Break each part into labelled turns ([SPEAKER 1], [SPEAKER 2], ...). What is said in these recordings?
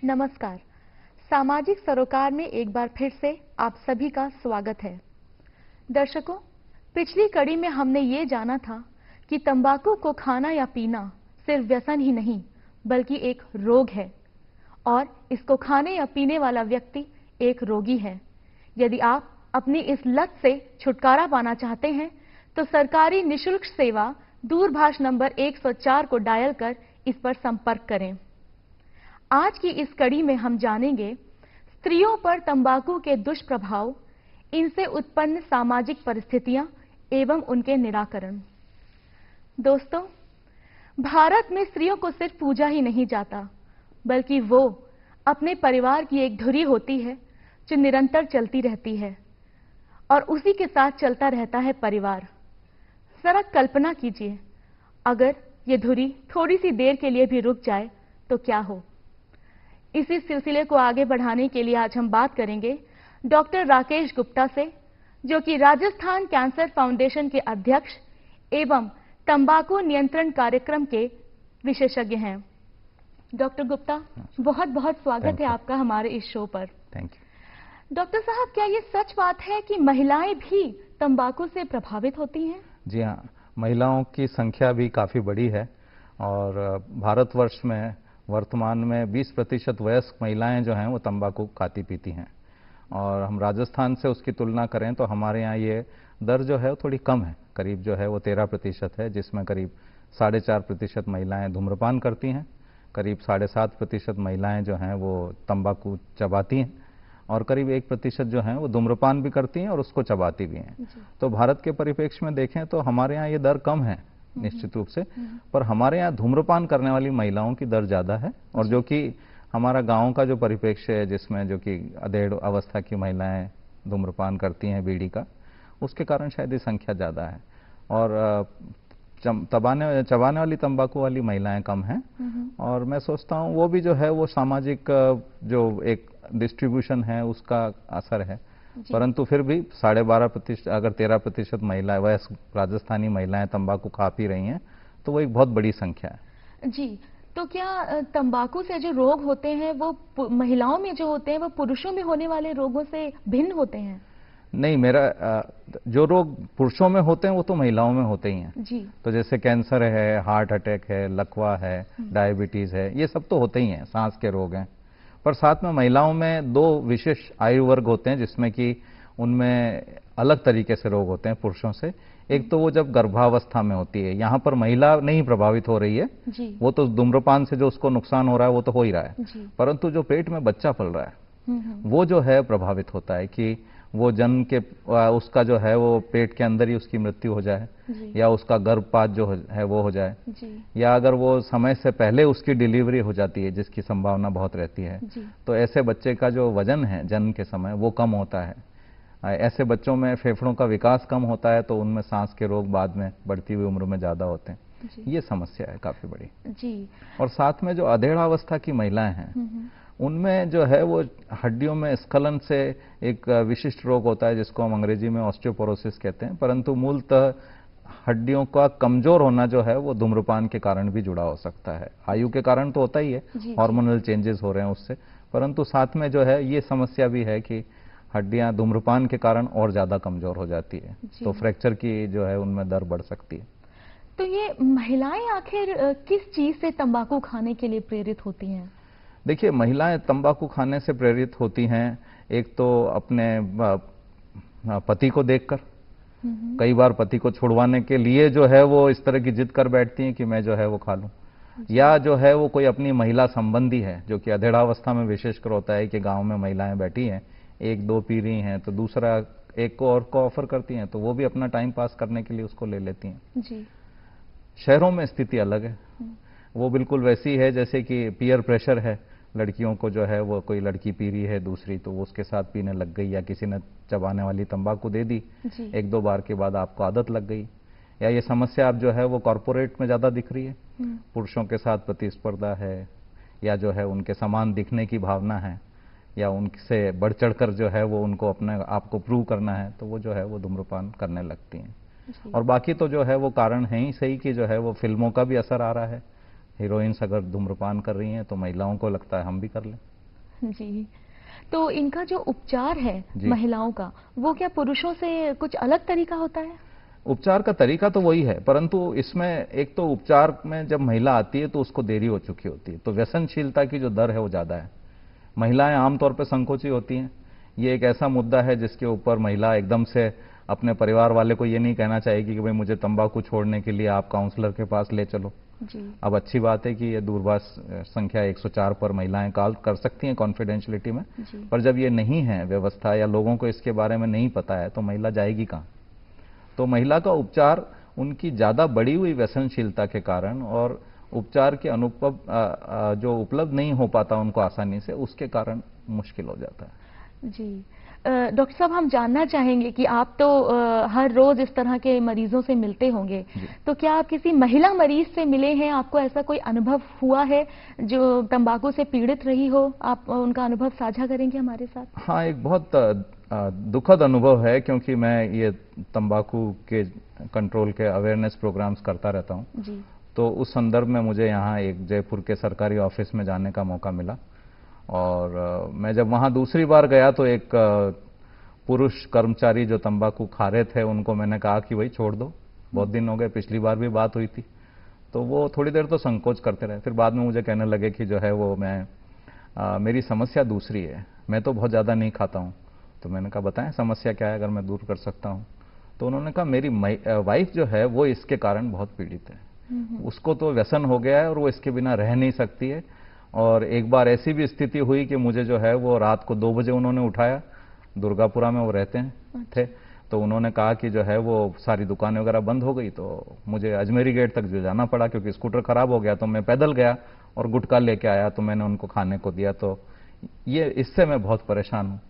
[SPEAKER 1] नमस्कार। सामाजिक सरोकार में एक बार फिर से आप सभी का स्वागत है। दर्शकों, पिछली कड़ी में हमने ये जाना था कि तंबाकू को खाना या पीना सिर्फ व्यसन ही नहीं बल्कि एक रोग है और इसको खाने या पीने वाला व्यक्ति एक रोगी है। यदि आप अपनी इस लत से छुटकारा पाना चाहते हैं तो सरकारी निशुल्क सेवा दूरभाष नंबर 104 को डायल कर इस पर संपर्क करें। आज की इस कड़ी में हम जानेंगे स्त्रियों पर तंबाकू के दुष्प्रभाव, इनसे उत्पन्न सामाजिक परिस्थितियां एवं उनके निराकरण। दोस्तों, भारत में स्त्रियों को सिर्फ पूजा ही नहीं जाता बल्कि वो अपने परिवार की एक धुरी होती है जो निरंतर चलती रहती है और उसी के साथ चलता रहता है परिवार। जरा कल्पना कीजिए, अगर ये धुरी थोड़ी सी देर के लिए भी रुक जाए तो क्या हो। इसी सिलसिले को आगे बढ़ाने के लिए आज हम बात करेंगे डॉक्टर राकेश गुप्ता से, जो कि राजस्थान कैंसर फाउंडेशन के अध्यक्ष एवं तंबाकू नियंत्रण कार्यक्रम के विशेषज्ञ हैं। डॉक्टर गुप्ता, बहुत बहुत स्वागत है आपका हमारे इस शो पर।
[SPEAKER 2] Thank you.
[SPEAKER 1] डॉक्टर साहब, क्या ये सच बात है कि महिलाएं भी तंबाकू से प्रभावित होती हैं?
[SPEAKER 2] जी हाँ, महिलाओं की संख्या भी काफ़ी बड़ी है और भारतवर्ष में वर्तमान में 20% वयस्क महिलाएं जो हैं वो तंबाकू खाती पीती हैं और हम राजस्थान से उसकी तुलना करें तो हमारे यहाँ ये दर जो है वो थोड़ी कम है, करीब जो है वो 13% है, जिसमें करीब 4.5% महिलाएं धूम्रपान करती हैं, करीब 7.5% महिलाएं जो हैं वो तंबाकू चबाती हैं और करीब 1% जो हैं वो धूम्रपान भी करती हैं और उसको चबाती भी हैं। तो भारत के परिप्रेक्ष्य में देखें तो हमारे यहाँ ये दर कम है निश्चित रूप से, पर हमारे यहाँ धूम्रपान करने वाली महिलाओं की दर ज़्यादा है और जो कि हमारा गांव का जो परिप्रेक्ष्य है जिसमें जो कि अधेड़ अवस्था की महिलाएं धूम्रपान करती हैं बीड़ी का, उसके कारण शायद ये संख्या ज़्यादा है और चबाने वाली तंबाकू वाली महिलाएं कम हैं और मैं सोचता हूँ वो भी जो है वो सामाजिक जो एक डिस्ट्रीब्यूशन है उसका असर है, परंतु फिर भी 12.5% अगर 13% महिलाएं वयस्क राजस्थानी महिलाएं तंबाकू खा पी रही हैं तो वो एक बहुत बड़ी संख्या है।
[SPEAKER 1] जी, तो क्या तंबाकू से जो रोग होते हैं वो महिलाओं में जो होते हैं वो पुरुषों में होने वाले रोगों से भिन्न होते हैं?
[SPEAKER 2] नहीं, मेरा जो रोग पुरुषों में होते हैं वो तो महिलाओं में होते ही हैं
[SPEAKER 1] जी।
[SPEAKER 2] तो जैसे कैंसर है, हार्ट अटैक है, लकवा है, डायबिटीज है, ये सब तो होते ही हैं, सांस के रोग हैं। पर साथ में महिलाओं में 2 विशेष आयु वर्ग होते हैं जिसमें कि उनमें अलग तरीके से रोग होते हैं पुरुषों से। एक तो वो जब गर्भावस्था में होती है, यहाँ पर महिला नहीं प्रभावित हो रही है
[SPEAKER 1] जी।
[SPEAKER 2] वो तो धूम्रपान से जो उसको नुकसान हो रहा है वो तो हो ही रहा है, परंतु जो पेट में बच्चा पल रहा है वो जो है प्रभावित होता है कि वो जन्म के उसका जो है वो पेट के अंदर ही उसकी मृत्यु हो जाए या उसका गर्भपात जो है वो हो जाए या अगर वो समय से पहले उसकी डिलीवरी हो जाती है जिसकी संभावना बहुत रहती है तो ऐसे बच्चे का जो वजन है जन्म के समय वो कम होता है। ऐसे बच्चों में फेफड़ों का विकास कम होता है तो उनमें सांस के रोग बाद में बढ़ती हुई उम्र में ज़्यादा होते हैं। ये समस्या है काफ़ी बड़ी
[SPEAKER 1] जी।
[SPEAKER 2] और साथ में जो अधेड़ावस्था की महिलाएं हैं उनमें जो है वो हड्डियों में स्खलन से एक विशिष्ट रोग होता है जिसको हम अंग्रेजी में ऑस्टियोपोरोसिस कहते हैं, परंतु मूलतः हड्डियों का कमजोर होना जो है वो धूम्रपान के कारण भी जुड़ा हो सकता है। आयु के कारण तो होता ही है, हार्मोनल चेंजेस हो रहे हैं उससे, परंतु साथ में जो है ये समस्या भी है कि हड्डियां धूम्रपान के कारण और ज्यादा कमजोर हो जाती है तो फ्रैक्चर की जो है उनमें दर बढ़ सकती है।
[SPEAKER 1] तो ये महिलाएं आखिर किस चीज से तंबाकू खाने के लिए प्रेरित होती हैं?
[SPEAKER 2] देखिए, महिलाएं तंबाकू खाने से प्रेरित होती हैं एक तो अपने पति को देखकर, कई बार पति को छुड़वाने के लिए जो है वो इस तरह की जिद कर बैठती हैं कि मैं जो है वो खा लूं, या जो है वो कोई अपनी महिला संबंधी है जो कि अधेड़ावस्था में विशेषकर होता है कि गांव में महिलाएं बैठी हैं, 1-2 पी रही हैं तो दूसरा एक को और को ऑफर करती हैं तो वो भी अपना टाइम पास करने के लिए उसको ले लेती हैं
[SPEAKER 1] जी।
[SPEAKER 2] शहरों में स्थिति अलग है, वो बिल्कुल वैसी है जैसे कि पीयर प्रेशर है, लड़कियों को जो है वो कोई लड़की पी रही है दूसरी तो वो उसके साथ पीने लग गई या किसी ने चबाने वाली तंबाकू दे दी, 1-2 बार के बाद आपको आदत लग गई। या ये समस्या अब जो है वो कॉरपोरेट में ज़्यादा दिख रही है, पुरुषों के साथ प्रतिस्पर्धा है या जो है उनके समान दिखने की भावना है या उनसे बढ़ चढ़ कर जो है वो उनको अपने आप को प्रूव करना है तो वो जो है वो धूम्रपान करने लगती हैं। और बाकी तो जो है वो कारण है ही सही कि जो है वो फिल्मों का भी असर आ रहा है, हीरोइंस अगर धूम्रपान कर रही हैं तो महिलाओं को लगता है हम भी कर लें।
[SPEAKER 1] जी, तो इनका जो उपचार है
[SPEAKER 2] जी।
[SPEAKER 1] महिलाओं का, वो क्या पुरुषों से कुछ अलग तरीका होता है?
[SPEAKER 2] उपचार का तरीका तो वही है, परंतु इसमें एक तो उपचार में जब महिला आती है तो उसको देरी हो चुकी होती है, तो व्यसनशीलता की जो दर है वो ज़्यादा है। महिलाएं आमतौर पर संकोची होती हैं। ये एक ऐसा मुद्दा है जिसके ऊपर महिला एकदम से अपने परिवार वाले को ये नहीं कहना चाहेगी कि भाई मुझे तंबाकू छोड़ने के लिए आप काउंसलर के पास ले चलो।
[SPEAKER 1] जी।
[SPEAKER 2] अब अच्छी बात है कि ये दूरभाष संख्या 104 पर महिलाएं कॉल कर सकती हैं कॉन्फिडेंशियलिटी में,
[SPEAKER 1] जी।
[SPEAKER 2] पर जब ये नहीं है व्यवस्था या लोगों को इसके बारे में नहीं पता है तो महिला जाएगी कहाँ? तो महिला का उपचार उनकी ज़्यादा बढ़ी हुई व्यसनशीलता के कारण और उपचार के जो उपलब्ध नहीं हो पाता उनको आसानी से, उसके कारण मुश्किल हो जाता है।
[SPEAKER 1] जी। डॉक्टर साहब, हम जानना चाहेंगे कि आप तो हर रोज इस तरह के मरीजों से मिलते होंगे, तो क्या आप किसी महिला मरीज से मिले हैं? आपको ऐसा कोई अनुभव हुआ है जो तंबाकू से पीड़ित रही हो? आप उनका अनुभव साझा करेंगे हमारे साथ?
[SPEAKER 2] हाँ, एक बहुत दुखद अनुभव है, क्योंकि मैं ये तंबाकू के कंट्रोल के अवेयरनेस प्रोग्राम्स करता रहता हूँ।
[SPEAKER 1] जी।
[SPEAKER 2] तो उस संदर्भ में मुझे यहाँ एक जयपुर के सरकारी ऑफिस में जाने का मौका मिला, और मैं जब वहाँ दूसरी बार गया तो एक पुरुष कर्मचारी जो तंबाकू खा रहे थे उनको मैंने कहा कि भाई छोड़ दो, बहुत दिन हो गए, पिछली बार भी बात हुई थी। तो वो थोड़ी देर तो संकोच करते रहे, फिर बाद में मुझे कहने लगे कि जो है वो मेरी समस्या दूसरी है, मैं तो बहुत ज़्यादा नहीं खाता हूँ। तो मैंने कहा बताएं समस्या क्या है, अगर मैं दूर कर सकता हूँ। तो उन्होंने कहा मेरी वाइफ जो है वो इसके कारण बहुत पीड़ित है, उसको तो व्यसन हो गया है और वो इसके बिना रह नहीं सकती है। और एक बार ऐसी भी स्थिति हुई कि मुझे जो है वो रात को 2 बजे उन्होंने उठाया, दुर्गापुरा में वो रहते हैं थे, तो उन्होंने कहा कि जो है वो सारी दुकानें वगैरह बंद हो गई, तो मुझे अजमेरी गेट तक जो जाना पड़ा, क्योंकि स्कूटर खराब हो गया। तो मैं पैदल गया और गुटखा लेके आया, तो मैंने उनको खाने को दिया। तो ये इससे मैं बहुत परेशान हूँ।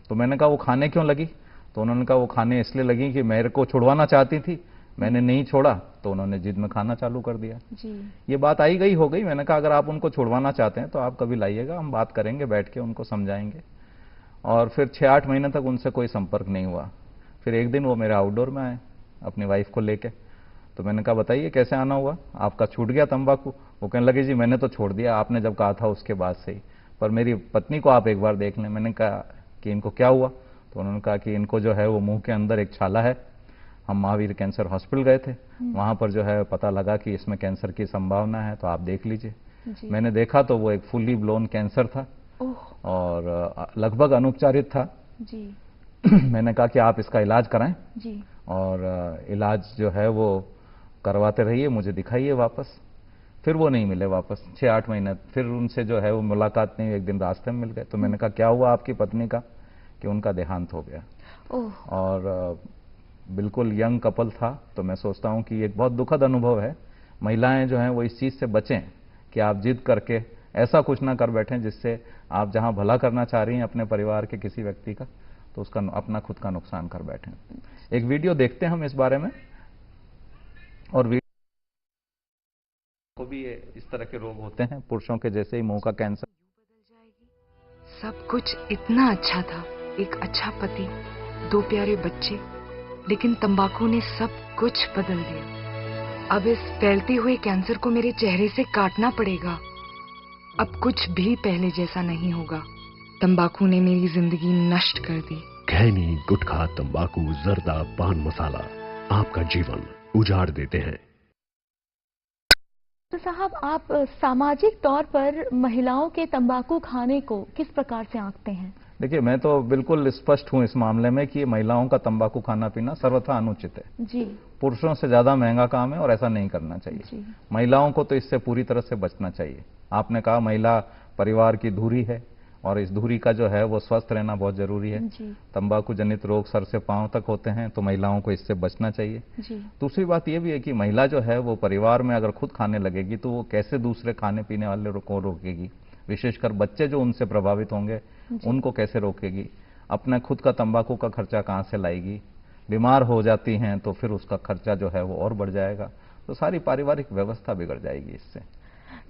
[SPEAKER 2] तो मैंने कहा वो खाने क्यों लगी? तो उन्होंने कहा वो खाने इसलिए लगी कि मेरे को छुड़वाना चाहती थी, मैंने नहीं छोड़ा तो उन्होंने जिद में खाना चालू कर दिया।
[SPEAKER 1] जी।
[SPEAKER 2] ये बात आई गई हो गई। मैंने कहा अगर आप उनको छुड़वाना चाहते हैं तो आप कभी लाइएगा, हम बात करेंगे, बैठ के उनको समझाएंगे। और फिर 6-8 महीने तक उनसे कोई संपर्क नहीं हुआ। फिर एक दिन वो मेरे आउटडोर में आए अपनी वाइफ को लेके। तो मैंने कहा बताइए कैसे आना हुआ, आपका छूट गया तंबाकू? वो कहने लगे जी मैंने तो छोड़ दिया, आपने जब कहा था उसके बाद से ही, पर मेरी पत्नी को आप एक बार देख लें। मैंने कहा कि इनको क्या हुआ? तो उन्होंने कहा कि इनको जो है वो मुंह के अंदर एक छाला है, हम महावीर कैंसर हॉस्पिटल गए थे, वहां पर जो है पता लगा कि इसमें कैंसर की संभावना है, तो आप देख लीजिए। मैंने देखा तो वो एक फुल्ली ब्लोन कैंसर था और लगभग अनुपचारित था।
[SPEAKER 1] जी।
[SPEAKER 2] मैंने कहा कि आप इसका इलाज कराएं
[SPEAKER 1] जी।
[SPEAKER 2] और इलाज जो है वो करवाते रहिए, मुझे दिखाइए वापस। फिर वो नहीं मिले वापस 6-8 महीने, फिर उनसे जो है वो मुलाकात नहीं, एक दिन रास्ते में मिल गए। तो मैंने कहा क्या हुआ आपकी पत्नी का? कि उनका देहांत हो गया। और बिल्कुल यंग कपल था। तो मैं सोचता हूं कि एक बहुत दुखद अनुभव है। महिलाएं जो हैं वो इस चीज से बचें कि आप जिद करके ऐसा कुछ ना कर बैठें जिससे आप जहां भला करना चाह रही हैं अपने परिवार के किसी व्यक्ति का, तो उसका अपना खुद का नुकसान कर बैठें। एक वीडियो देखते हैं हम इस बारे में, और वीडियो को भी इस तरह के रोग होते हैं पुरुषों के जैसे ही मुंह का कैंसर।
[SPEAKER 3] सब कुछ इतना अच्छा था, एक अच्छा पति, 2 प्यारे बच्चे, लेकिन तंबाकू ने सब कुछ बदल दिया। अब इस फैलते हुए कैंसर को मेरे चेहरे से काटना पड़ेगा। अब कुछ भी पहले जैसा नहीं होगा। तंबाकू ने मेरी जिंदगी नष्ट कर दी।
[SPEAKER 4] खैनी, गुटखा, तंबाकू, जर्दा, पान मसाला आपका जीवन उजाड़ देते हैं।
[SPEAKER 1] तो साहब, आप सामाजिक तौर पर महिलाओं के तंबाकू खाने को किस प्रकार से आंकते हैं?
[SPEAKER 2] देखिए, मैं तो बिल्कुल स्पष्ट हूं इस मामले में कि महिलाओं का तंबाकू खाना पीना सर्वथा अनुचित है।
[SPEAKER 1] जी।
[SPEAKER 2] पुरुषों से ज्यादा महंगा काम है और ऐसा नहीं करना चाहिए।
[SPEAKER 1] जी।
[SPEAKER 2] महिलाओं को तो इससे पूरी तरह से बचना चाहिए। आपने कहा महिला परिवार की धुरी है और इस धुरी का जो है वो स्वस्थ रहना बहुत जरूरी है। तंबाकू जनित रोग सर से पांव तक होते हैं, तो महिलाओं को इससे बचना चाहिए।
[SPEAKER 1] जी।
[SPEAKER 2] दूसरी बात यह भी है कि महिला जो है वो परिवार में अगर खुद खाने लगेगी तो वो कैसे दूसरे खाने पीने वाले को रोकेगी, विशेषकर बच्चे जो उनसे प्रभावित होंगे उनको कैसे रोकेगी, अपने खुद का तंबाकू का खर्चा कहां से लाएगी, बीमार हो जाती हैं तो फिर उसका खर्चा जो है वो और बढ़ जाएगा, तो सारी पारिवारिक व्यवस्था बिगड़ जाएगी इससे।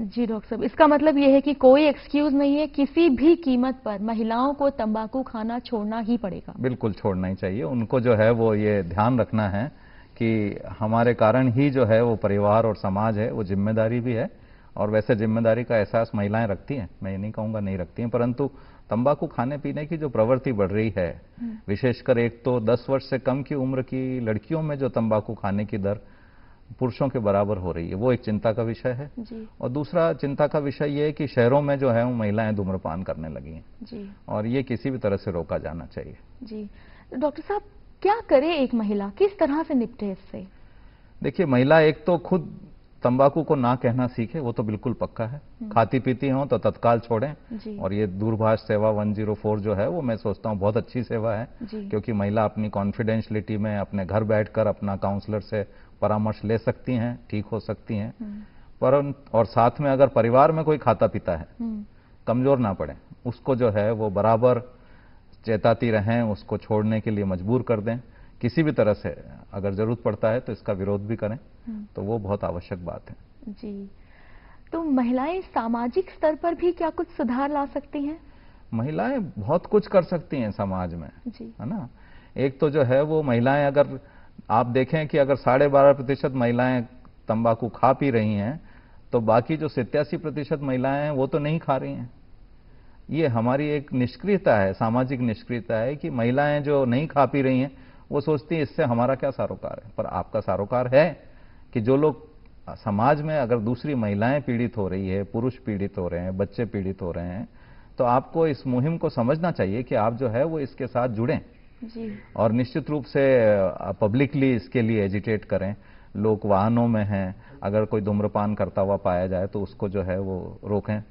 [SPEAKER 1] जी डॉक्टर साहब, इसका मतलब यह है कि कोई एक्सक्यूज नहीं है, किसी भी कीमत पर महिलाओं को तंबाकू खाना छोड़ना ही पड़ेगा।
[SPEAKER 2] बिल्कुल छोड़ना ही चाहिए। उनको जो है वो ये ध्यान रखना है कि हमारे कारण ही जो है वो परिवार और समाज है वो जिम्मेदारी भी है, और वैसे जिम्मेदारी का एहसास महिलाएं रखती हैं, मैं ये नहीं कहूँगा नहीं रखती हैं, परंतु तंबाकू खाने पीने की जो प्रवृत्ति बढ़ रही है, विशेषकर एक तो 10 वर्ष से कम की उम्र की लड़कियों में जो तंबाकू खाने की दर पुरुषों के बराबर हो रही है, वो एक चिंता का विषय है
[SPEAKER 1] जी।
[SPEAKER 2] और दूसरा चिंता का विषय ये है कि शहरों में जो है वो महिलाएं धूम्रपान करने लगी हैं
[SPEAKER 1] जी।
[SPEAKER 2] और ये किसी भी तरह से रोका जाना चाहिए।
[SPEAKER 1] जी डॉक्टर साहब, क्या करे एक महिला, किस तरह से निपटे इससे?
[SPEAKER 2] देखिए, महिला एक तो खुद तंबाकू को ना कहना सीखे, वो तो बिल्कुल पक्का है। खाती पीती हो तो तत्काल छोड़ें।
[SPEAKER 1] जी।
[SPEAKER 2] और ये दूरभाष सेवा 104 जो है वो मैं सोचता हूँ बहुत अच्छी सेवा है, क्योंकि महिला अपनी कॉन्फिडेंशियलिटी में अपने घर बैठकर अपना काउंसलर से परामर्श ले सकती हैं, ठीक हो सकती हैं। पर और साथ में अगर परिवार में कोई खाता पीता है, कमजोर ना पड़े, उसको जो है वो बराबर चेताती रहें, उसको छोड़ने के लिए मजबूर कर दें। किसी भी तरह से अगर जरूरत पड़ता है तो इसका विरोध भी करें, तो वो बहुत आवश्यक बात है।
[SPEAKER 1] जी, तो महिलाएं सामाजिक स्तर पर भी क्या कुछ सुधार ला सकती हैं?
[SPEAKER 2] महिलाएं बहुत कुछ कर सकती हैं समाज में,
[SPEAKER 1] जी।
[SPEAKER 2] है ना। एक तो जो है वो महिलाएं, अगर आप देखें कि अगर 12.5% महिलाएं तंबाकू खा पी रही हैं, तो बाकी जो 87% महिलाएं हैं वो तो नहीं खा रही हैं। ये हमारी एक निष्क्रियता है, सामाजिक निष्क्रियता है कि महिलाएं जो नहीं खा पी रही हैं वो सोचती है इससे हमारा क्या सरोकार है। पर आपका सरोकार है कि जो लोग समाज में अगर दूसरी महिलाएं पीड़ित हो रही है, पुरुष पीड़ित हो रहे हैं, बच्चे पीड़ित हो रहे हैं, तो आपको इस मुहिम को समझना चाहिए कि आप जो है वो इसके साथ जुड़ें।
[SPEAKER 1] जी। और
[SPEAKER 2] निश्चित रूप से पब्लिकली इसके लिए एजिटेट करें। लोग वाहनों में हैं, अगर कोई धूम्रपान करता हुआ पाया जाए तो उसको जो है वो रोकें।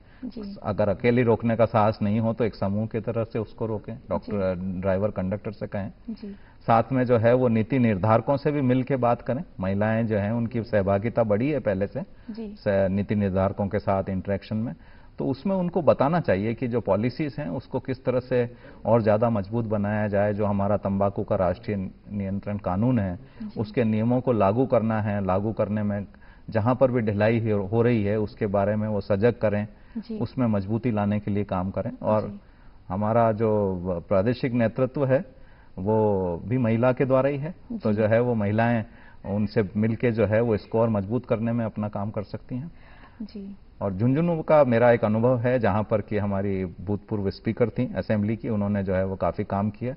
[SPEAKER 2] अगर अकेले रोकने का साहस नहीं हो तो एक समूह की तरफ से उसको रोकें, डॉक्टर ड्राइवर कंडक्टर से कहें।
[SPEAKER 1] जी।
[SPEAKER 2] साथ में जो है वो नीति निर्धारकों से भी मिल के बात करें। महिलाएं जो हैं उनकी सहभागिता बढ़ी है पहले से नीति निर्धारकों के साथ इंटरेक्शन में, तो उसमें उनको बताना चाहिए कि जो पॉलिसीज हैं उसको किस तरह से और ज़्यादा मजबूत बनाया जाए। जो हमारा तंबाकू का राष्ट्रीय नियंत्रण कानून है उसके नियमों को लागू करना है, लागू करने में जहां पर भी ढिलाई हो रही है उसके बारे में वो सजग करें, उसमें मजबूती लाने के लिए काम करें। और हमारा जो प्रादेशिक नेतृत्व है वो भी महिला के द्वारा ही है, तो जो है वो महिलाएं उनसे मिलके जो है वो इसको और मजबूत करने में अपना काम कर सकती हैं।
[SPEAKER 1] जी।
[SPEAKER 2] और झुंझुनू का मेरा एक अनुभव है जहां पर कि हमारी भूतपूर्व स्पीकर थी असेंबली की, उन्होंने जो है वो काफी काम किया।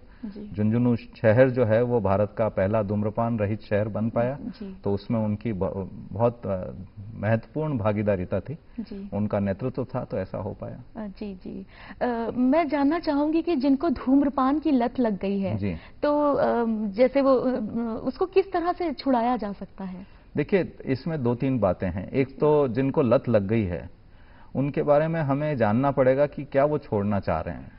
[SPEAKER 2] झुंझुनू शहर जो है वो भारत का पहला धूम्रपान रहित शहर बन पाया, तो उसमें उनकी बहुत महत्वपूर्ण भागीदारिता थी, उनका नेतृत्व था, तो ऐसा हो पाया।
[SPEAKER 1] जी जी। मैं जानना चाहूंगी कि जिनको धूम्रपान की लत लग गई है
[SPEAKER 2] जी,
[SPEAKER 1] तो जैसे वो उसको किस तरह से छुड़ाया जा सकता है?
[SPEAKER 2] देखिए, इसमें 2-3 बातें हैं। एक तो जिनको लत लग गई है उनके बारे में हमें जानना पड़ेगा कि क्या वो छोड़ना चाह रहे हैं।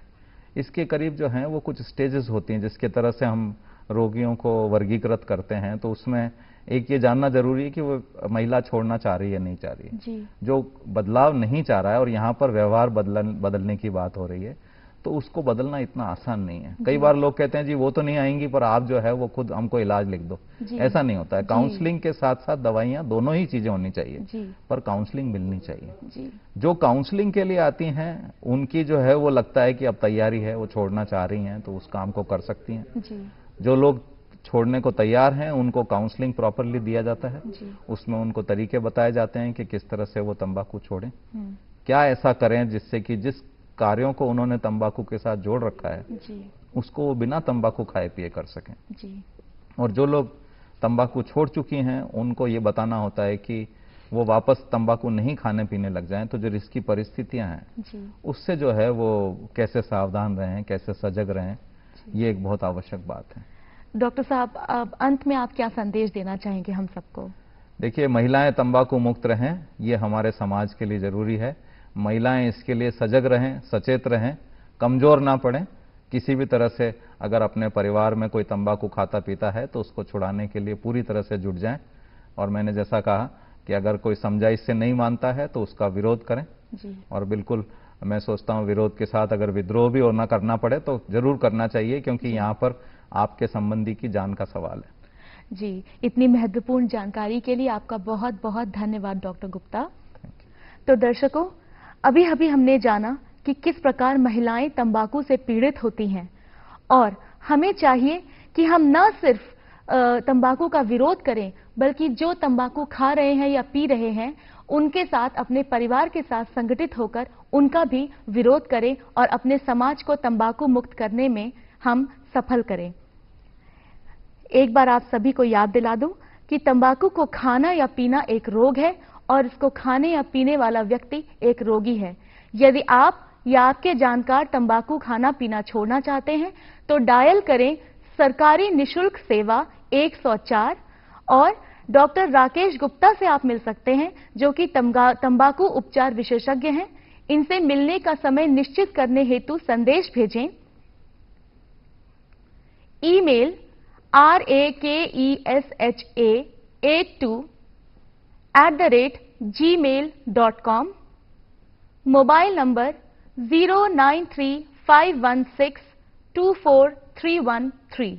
[SPEAKER 2] इसके करीब जो हैं वो कुछ स्टेजेस होती हैं जिसके तरह से हम रोगियों को वर्गीकृत करते हैं, तो उसमें एक ये जानना जरूरी है कि वो महिला छोड़ना चाह रही है नहीं चाह रही है।
[SPEAKER 1] जी। जो
[SPEAKER 2] बदलाव नहीं चाह रहा है और यहाँ पर व्यवहार बदलने की बात हो रही है, तो उसको बदलना इतना आसान नहीं है। कई बार लोग कहते हैं जी वो तो नहीं आएंगी, पर आप जो है वो खुद हमको इलाज लिख दो। ऐसा नहीं होता है। काउंसलिंग के साथ साथ दवाइयाँ, दोनों ही चीजें होनी चाहिए, पर काउंसलिंग मिलनी चाहिए। जो काउंसलिंग के लिए आती हैं उनकी जो है वो लगता है कि अब तैयारी है, वो छोड़ना चाह रही हैं, तो उस काम को कर सकती हैं। जो लोग छोड़ने को तैयार हैं उनको काउंसलिंग प्रॉपरली दिया जाता है, उसमें उनको तरीके बताए जाते हैं कि किस तरह से वो तंबाकू छोड़ें, क्या ऐसा करें जिससे कि जिस कार्यों को उन्होंने तंबाकू के साथ जोड़ रखा है उसको वो बिना तंबाकू खाए पिए कर सकें। और जो लोग तंबाकू छोड़ चुकी हैं उनको ये बताना होता है कि वो वापस तंबाकू नहीं खाने पीने लग जाएं, तो जो रिस्की परिस्थितियां हैं उससे जो है वो कैसे सावधान रहें, कैसे सजग रहें, ये एक बहुत आवश्यक बात है।
[SPEAKER 1] डॉक्टर साहब, अब अंत में आप क्या संदेश देना चाहेंगे हम सबको?
[SPEAKER 2] देखिए, महिलाएं तंबाकू मुक्त रहें, ये हमारे समाज के लिए जरूरी है। महिलाएं इसके लिए सजग रहें, सचेत रहें, कमजोर ना पड़ें। किसी भी तरह से अगर अपने परिवार में कोई तंबाकू खाता पीता है तो उसको छुड़ाने के लिए पूरी तरह से जुट जाएं। और मैंने जैसा कहा कि अगर कोई समझाइश से नहीं मानता है तो उसका विरोध करें। और बिल्कुल मैं सोचता हूं विरोध के साथ अगर विद्रोह भी होना करना पड़े तो जरूर करना चाहिए, क्योंकि यहाँ पर आपके संबंधी की जान का सवाल है।
[SPEAKER 1] जी, इतनी महत्वपूर्ण जानकारी के लिए आपका बहुत बहुत धन्यवाद डॉक्टर गुप्ता। तो दर्शकों, अभी अभी हमने जाना कि किस प्रकार महिलाएं तंबाकू से पीड़ित होती हैं, और हमें चाहिए कि हम न सिर्फ तंबाकू का विरोध करें, बल्कि जो तंबाकू खा रहे हैं या पी रहे हैं उनके साथ, अपने परिवार के साथ संगठित होकर उनका भी विरोध करें और अपने समाज को तंबाकू मुक्त करने में हम सफल करें। एक बार आप सभी को याद दिला दूं कि तंबाकू को खाना या पीना एक रोग है और इसको खाने या पीने वाला व्यक्ति एक रोगी है। यदि आप या आपके जानकार तंबाकू खाना पीना छोड़ना चाहते हैं तो डायल करें सरकारी निशुल्क सेवा 104 और डॉक्टर राकेश गुप्ता से आप मिल सकते हैं, जो कि तंबाकू उपचार विशेषज्ञ हैं। इनसे मिलने का समय निश्चित करने हेतु संदेश भेजें। ईमेल rakesha82@gmail.com, मोबाइल नंबर 0935162431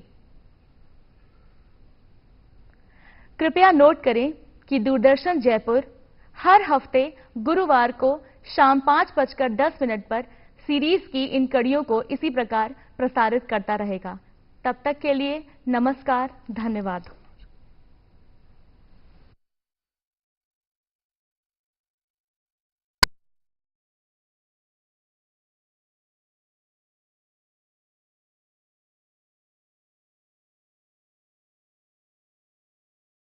[SPEAKER 1] कृपया नोट करें कि दूरदर्शन जयपुर हर हफ्ते गुरुवार को शाम 5:10 पर सीरीज की इन कड़ियों को इसी प्रकार प्रसारित करता रहेगा। तब तक के लिए नमस्कार, धन्यवाद।